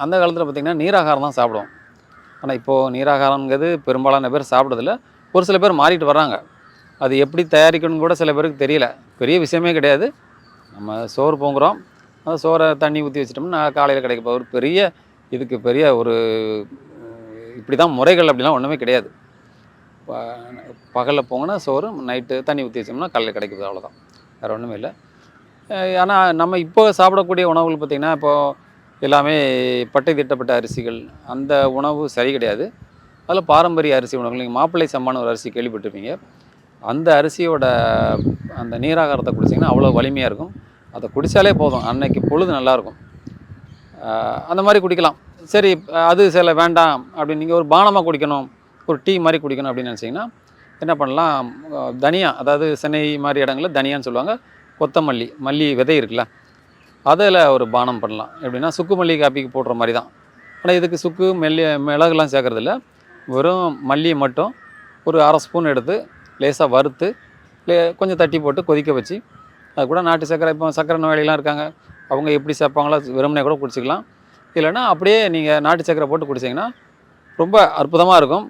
அந்த காலத்தில் பார்த்திங்கன்னா நீராகாரம் தான் சாப்பிடுவோம். ஆனால் இப்போது நீராகாரங்கிறது பெரும்பாலான பேர் சாப்பிட்றதில்ல. ஒரு சில பேர் மாறிட்டு வர்றாங்க. அது எப்படி தயாரிக்கணும்னு கூட சில பேருக்கு தெரியல. பெரிய விஷயமே கிடையாது. நம்ம சோறு பொங்குறோம், அந்த சோறை தண்ணி ஊற்றி வச்சிட்டோம்னா காலையில் கிடைக்க ஒரு பெரிய இதுக்கு பெரிய ஒரு இப்படி தான் முறைகள் அப்படிலாம் ஒன்றுமே கிடையாது. பகலில் பொங்கினா சோறு, நைட்டு தண்ணி ஊற்றி வச்சோம்னா காலையில் கிடைக்குது, அவ்வளோதான். வேறு ஒன்றுமே இல்லை. ஆனால் நம்ம இப்போ சாப்பிடக்கூடிய உணவுகள் பார்த்திங்கன்னா, இப்போது எல்லாமே பட்டை திட்டப்பட்ட அரிசிகள், அந்த உணவு சரி கிடையாது. அதில் பாரம்பரிய அரிசி உணவுகள், நீங்கள் மாப்பிள்ளை சம்பான்னு ஒரு அரிசி கேள்விப்பட்டிருப்பீங்க. அந்த அரிசியோட அந்த நீராகாரத்தை குடிச்சிங்கன்னா அவ்வளோ வலிமையாக இருக்கும். அதை குடித்தாலே போதும், அன்னைக்கு பொழுது நல்லாயிருக்கும். அந்த மாதிரி குடிக்கலாம். சரி, அது சில வேண்டாம் அப்படின்னு நீங்கள் ஒரு பானமாக குடிக்கணும், ஒரு டீ மாதிரி குடிக்கணும் அப்படின்னு நினச்சிங்கன்னா என்ன பண்ணலாம், தனியா, அதாவது சென்னை மாதிரி இடங்களில் தனியான்னு சொல்லுவாங்க, கொத்தமல்லி, மல்லி விதை இருக்குல்ல, அதில் ஒரு பானம் பண்ணலாம். எப்படின்னா சுக்கு மல்லி காப்பிக்கு போடுற மாதிரி தான். ஆனால் இதுக்கு சுக்கு மிளகுலாம் சேர்க்குறதில்ல. வெறும் மல்லியை மட்டும் ஒரு 1/2 ஸ்பூன் எடுத்து லேசாக வறுத்து கொஞ்சம் தட்டி போட்டு கொதிக்க வச்சு, அது கூட நாட்டு சர்க்கரை, இப்போ சர்க்கரை நோயாளிலாம் இருக்காங்க, அவங்க எப்படி சேர்ப்பாங்களோ வெறுமனே கூட குடிச்சிக்கலாம். இல்லைன்னா அப்படியே நீங்கள் நாட்டு சர்க்கரை போட்டு குடிச்சிங்கன்னா ரொம்ப அற்புதமாக இருக்கும்.